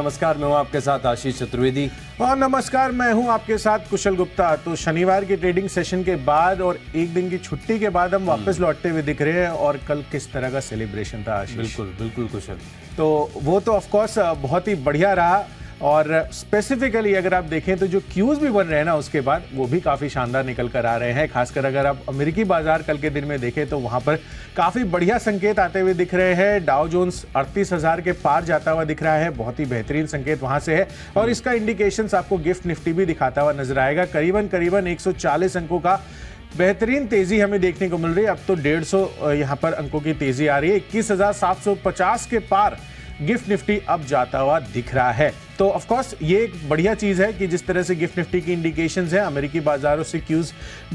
नमस्कार, मैं हूं आपके साथ आशीष चतुर्वेदी। और नमस्कार, मैं हूं आपके साथ कुशल गुप्ता। तो शनिवार की ट्रेडिंग सेशन के बाद और एक दिन की छुट्टी के बाद हम वापस लौटते हुए दिख रहे हैं। और कल किस तरह का सेलिब्रेशन था आशीष? बिल्कुल बिल्कुल कुशल। तो वो तो ऑफ कोर्स बहुत ही बढ़िया रहा। और स्पेसिफिकली अगर आप देखें तो जो क्यूज भी बन रहे हैं ना उसके बाद, वो भी काफ़ी शानदार निकल कर आ रहे हैं। खासकर अगर आप अमेरिकी बाजार कल के दिन में देखें तो वहां पर काफ़ी बढ़िया संकेत आते हुए दिख रहे हैं। डाउ जोन्स 38,000 के पार जाता हुआ दिख रहा है, बहुत ही बेहतरीन संकेत वहां से है। और इसका इंडिकेशंस आपको गिफ्ट निफ्टी भी दिखाता हुआ नजर आएगा। करीबन 140 अंकों का बेहतरीन तेजी हमें देखने को मिल रही है। अब तो 150 यहाँ पर अंकों की तेजी आ रही है। 21,750 के पार गिफ्ट निफ्टी अब जाता हुआ दिख रहा है। तो ऑफ कोर्स ये एक बढ़िया चीज है कि जिस तरह से गिफ्ट निफ्टी की इंडिकेशंस है, अमेरिकी बाजारों से क्यूज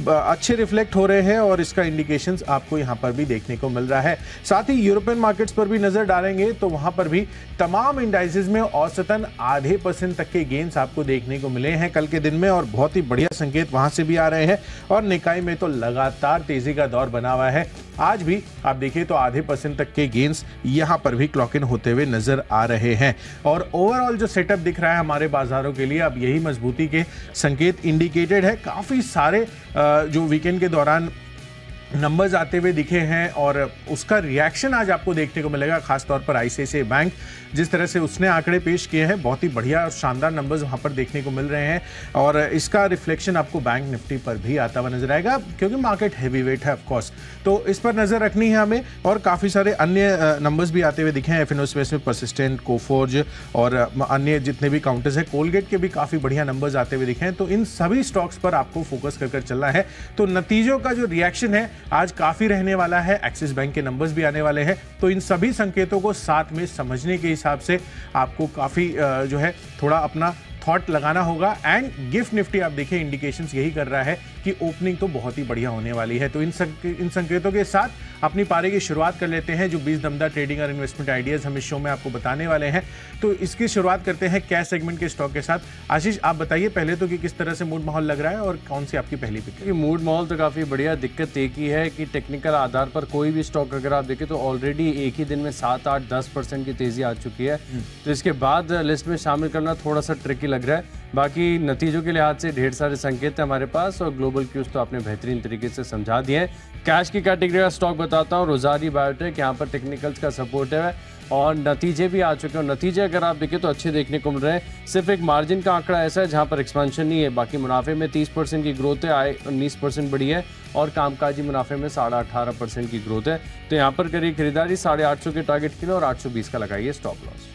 अच्छे रिफ्लेक्ट हो रहे हैं और इसका इंडिकेशंस आपको यहां पर भी देखने को मिल रहा है। साथ ही यूरोपियन मार्केट्स पर भी नजर डालेंगे तो वहां पर भी तमाम इंडाइसेस में औसतन आधे % तक के गेन्स आपको देखने को मिले हैं कल के दिन में। और बहुत ही बढ़िया संकेत वहां से भी आ रहे हैं। और निकाय में तो लगातार तेजी का दौर बना हुआ है। आज भी आप देखिए तो आधे % तक के गेन्स यहां पर भी क्लॉक इन होते हुए नजर आ रहे हैं। और ओवरऑल जो सेटअप दिख रहा है हमारे बाजारों के लिए, अब यही मजबूती के संकेत इंडिकेटेड है। काफी सारे जो वीकेंड के दौरान नंबर्स आते हुए दिखे हैं और उसका रिएक्शन आज आपको देखने को मिलेगा। खासतौर पर आईसीआईसीआई बैंक जिस तरह से उसने आंकड़े पेश किए हैं, बहुत ही बढ़िया और शानदार नंबर्स वहां पर देखने को मिल रहे हैं। और इसका रिफ्लेक्शन आपको बैंक निफ्टी पर भी आता हुआ नजर आएगा, क्योंकि मार्केट हैवी वेट है ऑफ कोर्स। तो इस पर नजर रखनी है हमें। और काफी सारे अन्य नंबर्स भी आते हुए दिखे हैं। एफएनओ स्पेस में परसिस्टेंट, कोफोर्ज और अन्य जितने भी काउंटर्स हैं, कोलगेट के भी काफी बढ़िया नंबर्स आते हुए दिखे हैं। तो इन सभी स्टॉक्स पर आपको फोकस कर चलना है। तो नतीजों का जो रिएक्शन है आज काफी रहने वाला है। एक्सिस बैंक के नंबर्स भी आने वाले हैं। तो इन सभी संकेतों को साथ में समझने के हिसाब से आपको काफी जो है थोड़ा अपना थॉट लगाना होगा। एंड गिफ्ट निफ्टी आप देखिए इंडिकेशंस यही कर रहा है कि ओपनिंग तो बहुत ही बढ़िया होने वाली है। तो इन संकेतों के साथ अपनी पारी की शुरुआत कर लेते हैं। जो 20 दमदार ट्रेडिंग और इन्वेस्टमेंट आइडियाज हम इस शो में आपको बताने वाले हैं। तो इसकी शुरुआत करते हैं कैश सेगमेंट के स्टॉक के साथ। आशीष, आप बताइए पहले तो कि किस तरह से मूड माहौल लग रहा है और कौन सी आपकी पहली पिक है? मूड माहौल तो काफी बढ़िया। दिक्कत एक ही है कि टेक्निकल आधार पर कोई भी स्टॉक अगर आप देखें तो ऑलरेडी एक ही दिन में 7, 8, 10% की तेजी आ चुकी है। तो इसके बाद लिस्ट में शामिल करना थोड़ा सा ट्रिकी लग रहा है। बाकी नतीजों के लिहाज से ढेर सारे संकेत हैं हमारे पास और ग्लोबल क्यूज तो आपने बेहतरीन तरीके से समझा दिए हैं। कैश की कैटेगरी का स्टॉक बताता हूँ, रोजारी बायोटेक, यहाँ पर टेक्निकल्स का सपोर्ट है और नतीजे भी आ चुके हैं। और नतीजे अगर आप देखें तो अच्छे देखने को मिल रहे हैं। सिर्फ एक मार्जिन का आंकड़ा ऐसा है जहाँ पर एक्सपेंशन नहीं है, बाकी मुनाफे में 30% की ग्रोथ है, आय 19% बढ़ी है और कामकाजी मुनाफे में 18.5% की ग्रोथ है। तो यहाँ पर करिए खरीदारी 850 के टारगेट के लिए और 820 का लगाइए स्टॉप लॉस।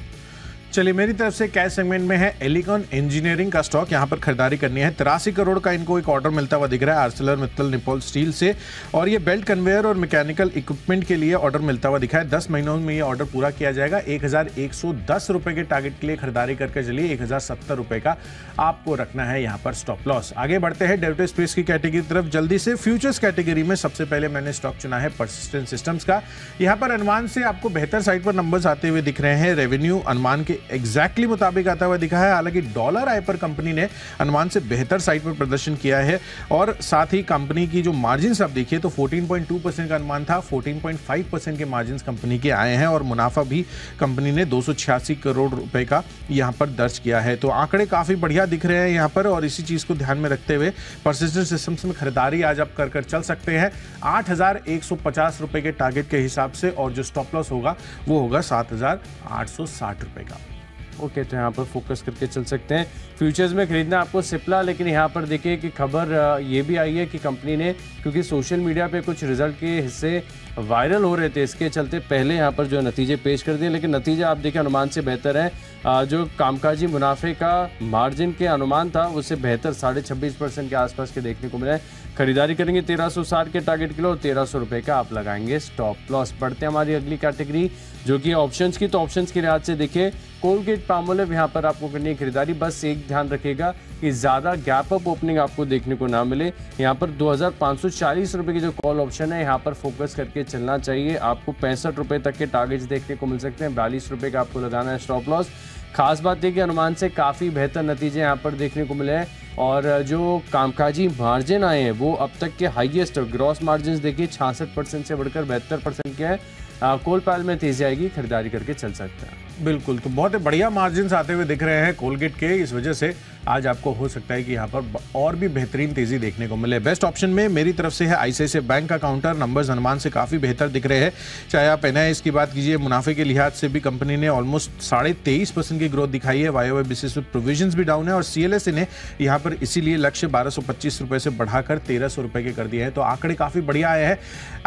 चलिए, मेरी तरफ से कैश सेगमेंट में है एलिकॉन इंजीनियरिंग का स्टॉक। यहां पर खरीदारी करनी है। 83 करोड़ का इनको एक ऑर्डर मिलता हुआ दिख रहा है आर्सेलर मित्तल निप्पॉन स्टील से। और ये बेल्ट कन्वेयर और मैकेनिकल इक्विपमेंट के लिए ऑर्डर मिलता हुआ दिखा है। 10 महीनों में ये ऑर्डर पूरा किया जाएगा। 1110 रुपए के टारगेट के लिए खरीदारी करके चलिए। 1070 रुपए का आपको रखना है यहाँ पर स्टॉप लॉस। आगे बढ़ते हैं डेरिवेटिव स्पेस की कैटेगरी की तरफ जल्दी से। फ्यूचर्स कैटेगरी में सबसे पहले मैंने स्टॉक चुना है परसिस्टेंट सिस्टम्स का। यहाँ पर अनुमान से आपको बेहतर साइड पर नंबर्स आते हुए दिख रहे हैं। रेवेन्यू अनुमान के एग्जैक्टली मुताबिक आता हुआ दिखा है। हालांकि डॉलर आय पर कंपनी ने अनुमान से बेहतर साइड पर प्रदर्शन किया है। और साथ ही कंपनी की जो मार्जिन्स आप देखिए तो 14.2% का अनुमान था, 14.5% के मार्जिन्स कंपनी के आए हैं। और मुनाफा भी कंपनी ने 286 करोड़ रुपए का यहां पर दर्ज किया है। तो आंकड़े काफी बढ़िया दिख रहे हैं यहां पर। और इसी चीज को ध्यान में रखते हुए परसिस्टेंट सिस्टम्स में खरीदारी आज आप कर चल सकते हैं 8,150 रुपए के टारगेट के हिसाब से। और जो स्टॉप लॉस होगा वो होगा 7,860 रुपए का। ओके, तो यहाँ पर फोकस करके चल सकते हैं। फ्यूचर्स में खरीदना आपको सिप्ला, लेकिन यहाँ पर देखिए कि खबर ये भी आई है कि कंपनी ने, क्योंकि सोशल मीडिया पे कुछ रिजल्ट के हिस्से वायरल हो रहे थे, इसके चलते पहले यहाँ पर जो नतीजे पेश कर दिए। लेकिन नतीजे आप देखिए अनुमान से बेहतर है। जो कामकाजी मुनाफे का मार्जिन के अनुमान था उससे बेहतर 26.5% के आसपास के देखने को मिला है। खरीदारी करेंगे 1360 के टारगेट के लिए और 1300 रुपए का आप लगाएंगे स्टॉप लॉस। बढ़ते हैं हमारी अगली कैटेगरी जो कि ऑप्शंस की। तो ऑप्शंस के लिहाज से देखिए कोलगेट पामोलिव यहाँ पर आपको करनी है खरीदारी। बस एक ध्यान रखिएगा कि ज़्यादा गैप अप ओपनिंग आपको देखने को ना मिले। यहाँ पर 2540 रुपए की जो कॉल ऑप्शन है यहाँ पर फोकस करके चलना चाहिए। आपको 65 रुपए तक के टारगेट्स देखने को मिल सकते हैं। 42 रुपए का आपको लगाना है स्टॉप लॉस। खास बात है कि अनुमान से काफ़ी बेहतर नतीजे यहाँ पर देखने को मिले हैं और जो कामकाजी मार्जिन आए हैं वो अब तक के हाईएस्ट ग्रॉस मार्जिन देखिए 66% से बढ़कर 72% के हैं। कोल पैल में तेजी आएगी, खरीदारी करके चल सकते हैं। बिल्कुल, तो बहुत ही बढ़िया मार्जिन्स आते हुए दिख रहे हैं कोलगेट के, इस वजह से आज आपको हो सकता है कि यहाँ पर और भी बेहतरीन तेजी देखने को मिले। बेस्ट ऑप्शन में मेरी तरफ से है आईसीआईसीआई बैंक का काउंटर, नंबर्स अनुमान से काफ़ी बेहतर दिख रहे हैं। चाहे आप एनआईएस की बात कीजिए, मुनाफे के लिहाज से भी कंपनी ने ऑलमोस्ट 23.5% की ग्रोथ दिखाई है। वाईओवाई बेसिस पे प्रोविजंस भी डाउन है और सीएलएस ने यहाँ पर इसीलिए लक्ष्य 1225 रुपये से बढ़ाकर 1300 रुपये के कर दिए हैं। तो आंकड़े काफ़ी बढ़िया आए हैं।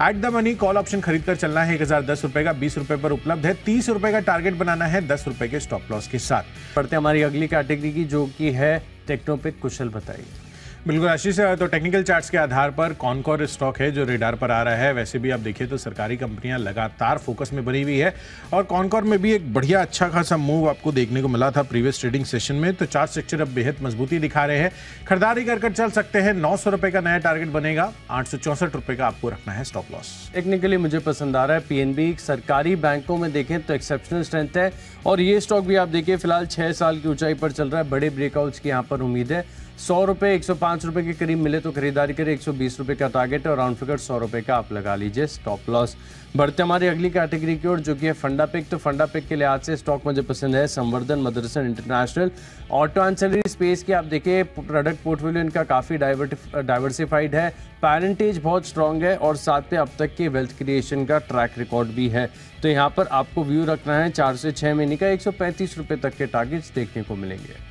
At the money call option खरीद कर चलना है, 1010 रुपये का 20 रुपये पर उपलब्ध है। 30 रुपये का टारगेट बनाना है 10 रुपये के स्टॉप लॉस के साथ। बढ़ते हमारी अगली कैटेगरी की जो कि है टेक्नोपिक। कुशल बताइए। बिल्कुल आशीष, तो टेक्निकल चार्ट्स के आधार पर कॉनकॉर स्टॉक है जो रेडार पर आ रहा है। वैसे भी आप देखिए तो सरकारी कंपनियां लगातार फोकस में बनी हुई है और कॉनकॉर में भी एक बढ़िया अच्छा खासा मूव आपको देखने को मिला था प्रीवियस ट्रेडिंग सेशन में। तो चार्ट स्ट्रक्चर अब बेहद मजबूती दिखा रहे हैं। खरीदारी कर चल सकते हैं। 900 रुपए का नया टारगेट बनेगा, 864 रुपए का आपको रखना है स्टॉप लॉस। टेक्निकली मुझे पसंद आ रहा है। पीएनबी सरकारी बैंकों में देखें तो एक्सेप्शनल स्ट्रेंथ है और ये स्टॉक भी आप देखिए फिलहाल 6 साल की ऊंचाई पर चल रहा है। बड़े ब्रेकआउट्स की यहाँ पर उम्मीद है। 100 रुपये 105 रुपये के करीब मिले तो खरीदारी करें। 120 रुपये का टारगेट और राउंड फिगर 100 रुपये का आप लगा लीजिए स्टॉप लॉस। बढ़ते हमारी अगली कैटेगरी की ओर जो कि है फंडा पिक। तो फंडा पिक के लिहाज से स्टॉक मुझे पसंद है संवर्धन Motherson international. Auto ancillary space की आप देखिए प्रोडक्ट पोर्टफोलियो इनका काफ़ी डाइवर्सिफाइड है। पैरेंटेज बहुत स्ट्रांग है और साथ में अब तक के वेल्थ क्रिएशन का ट्रैक रिकॉर्ड भी है। तो यहाँ पर आपको व्यू रखना है 4 से 6 महीने का। 135 रुपये तक के टारगेट्स देखने को मिलेंगे।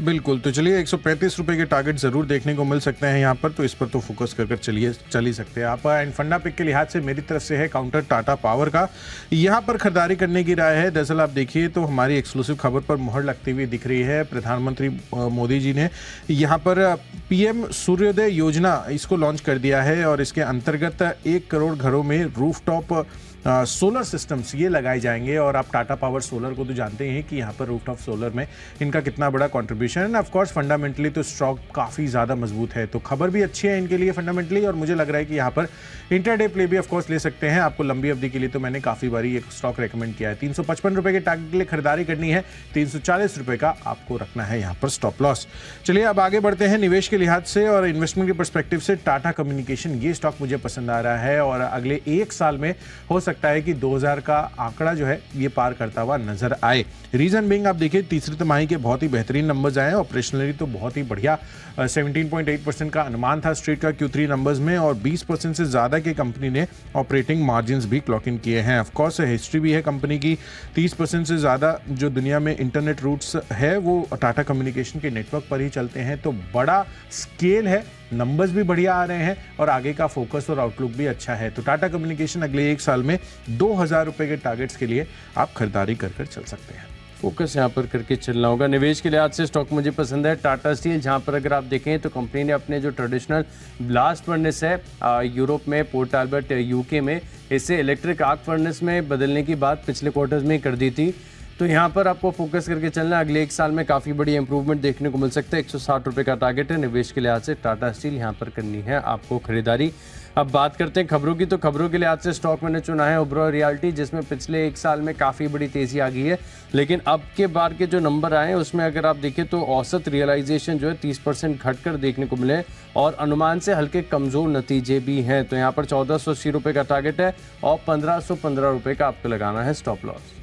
बिल्कुल, तो चलिए 135 रुपये के टारगेट जरूर देखने को मिल सकते हैं यहाँ पर, तो इस पर तो फोकस कर चल ही सकते हैं आप। एंड फंडा पिक के लिहाज से मेरी तरफ से है काउंटर टाटा पावर का। यहाँ पर खरीदारी करने की राय है। दरअसल आप देखिए तो हमारी एक्सक्लूसिव खबर पर मुहर लगती हुई दिख रही है। प्रधानमंत्री मोदी जी ने यहाँ पर पीएम सूर्योदय योजना इसको लॉन्च कर दिया है और इसके अंतर्गत 1 करोड़ घरों में रूफटॉप सोलर सिस्टम्स ये लगाए जाएंगे। और आप टाटा पावर सोलर को तो जानते हैं कि यहाँ पर रूफटॉप सोलर में इनका कितना बड़ा कंट्रीब्यूशन है। ऑफ कोर्स फंडामेंटली तो स्टॉक काफ़ी ज़्यादा मजबूत है, तो खबर भी अच्छी है इनके लिए फंडामेंटली। और मुझे लग रहा है कि यहाँ पर इंटरडे प्ले भी ऑफ कोर्स ले सकते हैं। आपको लंबी अवधि के लिए तो मैंने काफ़ी बारी एक स्टॉक रेकमेंड किया है। 355 रुपये के टारगेट के लिए खरीदारी करनी है। 340 रुपये का आपको रखना है यहाँ पर स्टॉप लॉस। चलिए अब आगे बढ़ते हैं निवेश के लिहाज से और इन्वेस्टमेंट के पर्सपेक्टिव से। टाटा कम्युनिकेशन ये स्टॉक मुझे पसंद आ रहा है और अगले 1 साल में हो सकता है कि 2000 का आंकड़ा जो है ये पार करता हुआ नजर आए। रीजन बिंग आप देखिए तीसरी तिमाही के बहुत ही बेहतरीन नंबर्स आए। ऑपरेशनली तो बहुत ही बढ़िया 17.8% का अनुमान था स्ट्रीट का Q3 नंबर्स में और 20% से ज्यादा की कंपनी ने ऑपरेटिंग मार्जिन्स भी क्लॉक इन किए हैं। ऑफ कोर्स हिस्ट्री भी है कंपनी की। 30% से ज्यादा जो दुनिया में इंटरनेट रूट्स है वो टाटा कम्युनिकेशन के नेटवर्क पर ही चलते हैं। तो बड़ा स्केल है, नंबर्स भी बढ़िया आ रहे हैं और आगे का फोकस और आउटलुक भी अच्छा है। तो टाटा कम्युनिकेशन अगले 1 साल में 2000 रुपए के टारगेट्स के लिए आप खरीदारी कर चल सकते हैं। फोकस यहाँ पर करके चलना होगा। निवेश के लिहाज से स्टॉक मुझे पसंद है टाटा स्टील, जहाँ पर अगर आप देखें तो कंपनी ने अपने जो ट्रेडिशनल ब्लास्ट फर्नेस है यूरोप में पोर्ट एल्बर्ट यूके में, इसे इलेक्ट्रिक आर्क फर्नेस में बदलने की बात पिछले क्वार्टर्स में कर दी थी। तो यहाँ पर आपको फोकस करके चलना। अगले 1 साल में काफ़ी बड़ी इंप्रूवमेंट देखने को मिल सकता है। 160 रुपये का टारगेट है। निवेश के लिहाज से टाटा स्टील यहाँ पर करनी है आपको खरीदारी। अब बात करते हैं खबरों की। तो खबरों के लिहाज से स्टॉक मैंने चुना है ओबेरॉय रियल्टी, जिसमें पिछले 1 साल में काफ़ी बड़ी तेज़ी आ गई है। लेकिन अब के बार के जो नंबर आए हैं उसमें अगर आप देखें तो औसत रियलाइजेशन जो है 30% घटकर देखने को मिले और अनुमान से हल्के कमज़ोर नतीजे भी हैं। तो यहाँ पर 1480 रुपये का टारगेट है और 1515 रुपये का आपको लगाना है स्टॉप लॉस।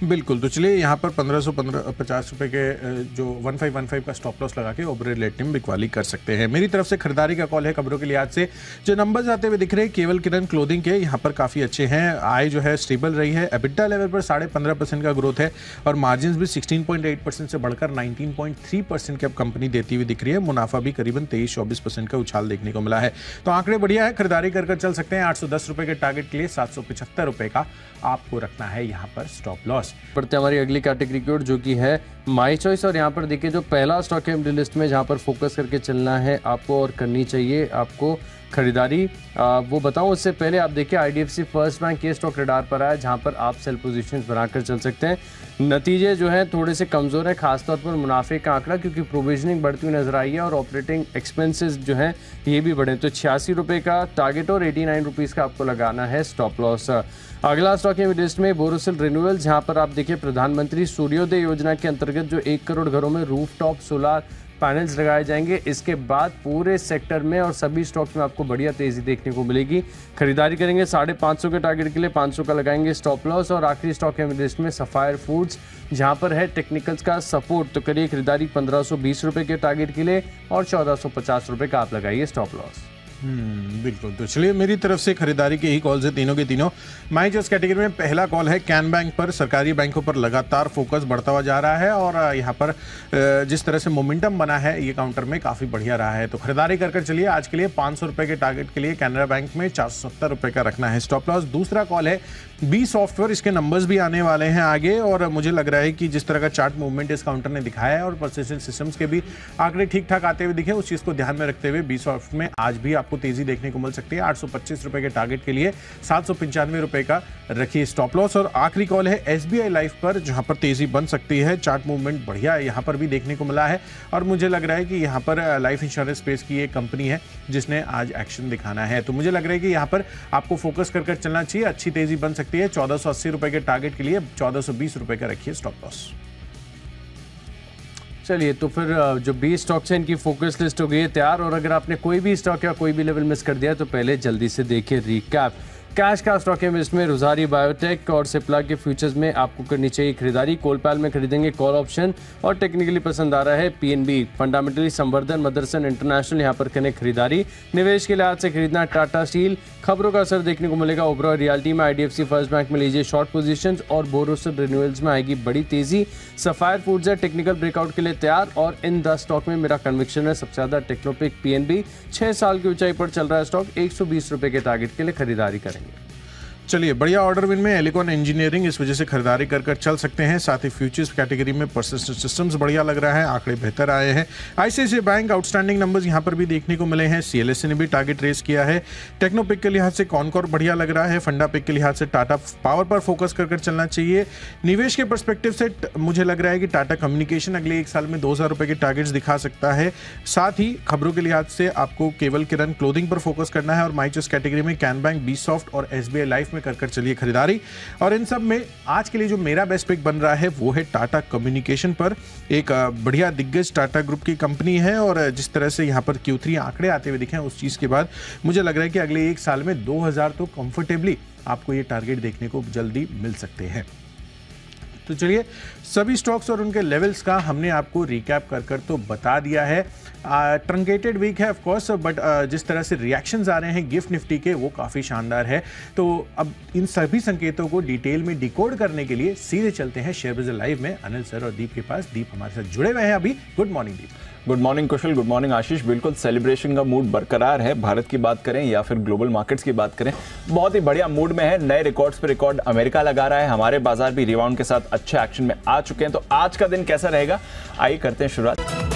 बिल्कुल, तो चलिए यहाँ पर 1550 रुपये के जो 1515 का स्टॉप लॉस लगा के ओबेरॉय रियल्टी में बिकवाली कर सकते हैं। मेरी तरफ से खरीदारी का कॉल है खबरों के लिहाज से। जो नंबर्स आते हुए दिख रहे हैं केवल किरण क्लोथिंग के, यहाँ पर काफ़ी अच्छे हैं। आय जो है स्टेबल रही है। एबिटा लेवल पर 15.5% का ग्रोथ है और मार्जिन भी 16.8% से बढ़कर 19.3% की अब कंपनी देती हुई दिख रही है। मुनाफा भी करीबन 23-24% का उछाल देखने को मिला है। तो आंकड़े बढ़िया है, खरीदारी कर चल सकते हैं। 810 रुपये के टारगेट के लिए 775 रुपये का आपको रखना है यहाँ पर स्टॉप लॉस। बढ़ते हमारी अगली कैटेगरी की ओर जो कि है माई चॉइस। और यहाँ पर देखिए जो पहला स्टॉक है लिस्ट में जहाँ पर फोकस करके चलना है आपको और करनी चाहिए आपको खरीदारी, वो बताऊं उससे पहले आप देखिए IDFC फर्स्ट बैंक के स्टॉक रडार पर आया, जहां पर आप सेल पोजीशंस बनाकर चल सकते हैं। नतीजे जो हैं थोड़े से कमज़ोर हैं, खासतौर पर मुनाफे का आंकड़ा, क्योंकि प्रोविजनिंग बढ़ती हुई नजर आई है और ऑपरेटिंग एक्सपेंसेस जो हैं ये भी बढ़े। तो 86 रुपये का टारगेट और 89 रुपीज़ का आपको लगाना है स्टॉप लॉस। अगला स्टॉक है लिस्ट में बोरोसिल रिन्यूएबल्स, जहां पर आप देखिए प्रधानमंत्री सूर्योदय योजना के अंतर्गत जो 1 करोड़ घरों में रूफटॉप सोलर पैनल्स लगाए जाएंगे। इसके बाद पूरे सेक्टर में और सभी स्टॉक्स में आपको बढ़िया तेजी देखने को मिलेगी। खरीदारी करेंगे 550 के टारगेट के लिए, 500 का लगाएंगे स्टॉप लॉस। और आखिरी स्टॉक है लिस्ट में सफायर फूड्स, जहां पर है टेक्निकल्स का सपोर्ट, तो करिए खरीदारी 1520 रुपए के टारगेट के लिए और 1450 रुपए का आप लगाइए स्टॉप लॉस। बिल्कुल। तो चलिए, मेरी तरफ से खरीदारी के ही कॉल्स है तीनों के तीनों। माई चॉइस कैटेगरी में पहला कॉल है कैन बैंक पर। सरकारी बैंकों पर लगातार फोकस बढ़ता हुआ जा रहा है और यहाँ पर जिस तरह से मोमेंटम बना है ये काउंटर में काफ़ी बढ़िया रहा है। तो खरीदारी कर चलिए। आज के लिए 500 रुपए के टारगेट के लिए कैनरा बैंक में 470 रुपए का रखना है स्टॉप लॉस। दूसरा कॉल है बी सॉफ्टवेयर। इसके नंबर्स भी आने वाले हैं आगे और मुझे लग रहा है कि जिस तरह का चार्ट मूवमेंट इस काउंटर ने दिखाया है और परसिस्टेंट सिस्टम्स के भी आंकड़े ठीक ठाक आते हुए दिखे, उस चीज़ को ध्यान में रखते हुए बी सॉफ्ट में आज भी आपको तेजी देखने को मिल सकती है। 825 रुपए के टारगेट के लिए 795 रुपए का रखिए स्टॉप लॉस। और आखिरी कॉल है एसबीआई लाइफ पर, जहां पर तेजी बन सकती है। चार्ट मूवमेंट बढ़िया यहां पर भी देखने को मिला है और मुझे लग रहा है कि यहां पर लाइफ इंश्योरेंस स्पेस की एक कंपनी है जिसने आज एक्शन दिखाना है। तो मुझे लग रहा है कि यहां पर आपको फोकस कर चलना चाहिए। अच्छी तेजी बन सकती है। 1480 रुपए के टारगेट के लिए 1420 रुपए का रखिए स्टॉप लॉस। चलिए, तो फिर जो 20 स्टॉक्स हैं इनकी फोकस लिस्ट हो गई है तैयार। और अगर आपने कोई भी स्टॉक या कोई भी लेवल मिस कर दिया तो पहले जल्दी से देखिए रिकैप। कैश का स्टॉक है इसमें रोजारी बायोटेक और सिप्ला के फ्यूचर्स में आपको करनी चाहिए खरीदारी। कोलपैल में खरीदेंगे कॉल ऑप्शन और टेक्निकली पसंद आ रहा है पीएनबी। फंडामेंटली संवर्धन, मदरसन इंटरनेशनल यहाँ पर करें खरीदारी। निवेश के लिहाज से खरीदना टाटा स्टील। खबरों का असर देखने को मिलेगा ओबरॉय रियल्टी में। आईडीएफसी फर्स्ट बैंक में लीजिए शॉर्ट पोजीशंस और बोरोसिल रिन्यूअल्स में आएगी बड़ी तेजी। सफायर फूड्स है टेक्निकल ब्रेकआउट के लिए तैयार और इन 10 स्टॉक में मेरा कन्विक्शन है सबसे ज्यादा टेक्नोपिक पीएनबी। 6 साल की ऊंचाई पर चल रहा है स्टॉक, 120 रुपए के टारगेट के लिए खरीदारी करेंगे। चलिए, बढ़िया ऑर्डर विन में एलिकॉन इंजीनियरिंग, इस वजह से खरीदारी कर चल सकते हैं। साथ ही फ्यूचर्स कैटेगरी में परसिस्टेंट सिस्टम्स बढ़िया लग रहा है, आंकड़े बेहतर आए हैं। आईसीआईसीआई बैंक आउटस्टैंडिंग नंबर्स यहां पर भी देखने को मिले हैं। सीएलएसए ने भी टारगेट रेस किया है। टेक्नोपिक के लिहाज से कॉनकॉर बढ़िया लग रहा है। फंडा पिक के लिहाज से टाटा पावर पर फोकस कर चलना चाहिए। निवेश के परस्पेक्टिव से मुझे लग रहा है कि टाटा कम्युनिकेशन अगले 1 साल में 2000 रुपए के टारगेट्स दिखा सकता है। साथ ही खबरों के लिहाज से आपको केवल किरण क्लोथिंग पर फोकस करना है और माई चॉइस कैटेगरी में कैन बैंक, बी सॉफ्ट और एसबीआई लाइफ में कर चलिए खरीदारी। और इन सब में आज के लिए जो मेरा बेस्ट पिक बन रहा है वो है टाटा कम्युनिकेशन पर। एक बढ़िया दिग्गज टाटा ग्रुप की कंपनी है और जिस तरह से यहां पर Q3 आंकड़े आते हुए दिखे उस चीज के बाद मुझे लग रहा है कि अगले 1 साल में 2000 तो कंफर्टेबली आपको ये टारगेट देखने को जल्दी मिल सकते हैं। तो चलिए, सभी स्टॉक्स और उनके लेवल्स का हमने आपको रिकैप कर तो बता दिया है। ट्रंकेटेड वीक है ऑफ कोर्स, बट जिस तरह से रिएक्शंस आ रहे हैं गिफ्ट निफ्टी के वो काफ़ी शानदार है। तो अब इन सभी संकेतों को डिटेल में डिकोड करने के लिए सीधे चलते हैं शेयर बाजार लाइव में अनिल सर और दीप के पास। दीप हमारे साथ जुड़े हुए हैं अभी। गुड मॉर्निंग दीप। गुड मॉर्निंग कुशल, गुड मॉर्निंग आशीष। बिल्कुल सेलिब्रेशन का मूड बरकरार है। भारत की बात करें या फिर ग्लोबल मार्केट्स की बात करें, बहुत ही बढ़िया मूड में है। नए रिकॉर्ड्स पे रिकॉर्ड अमेरिका लगा रहा है। हमारे बाजार भी रिबाउंड के साथ अच्छे एक्शन में आ चुके हैं। तो आज का दिन कैसा रहेगा, आइए करते हैं शुरुआत।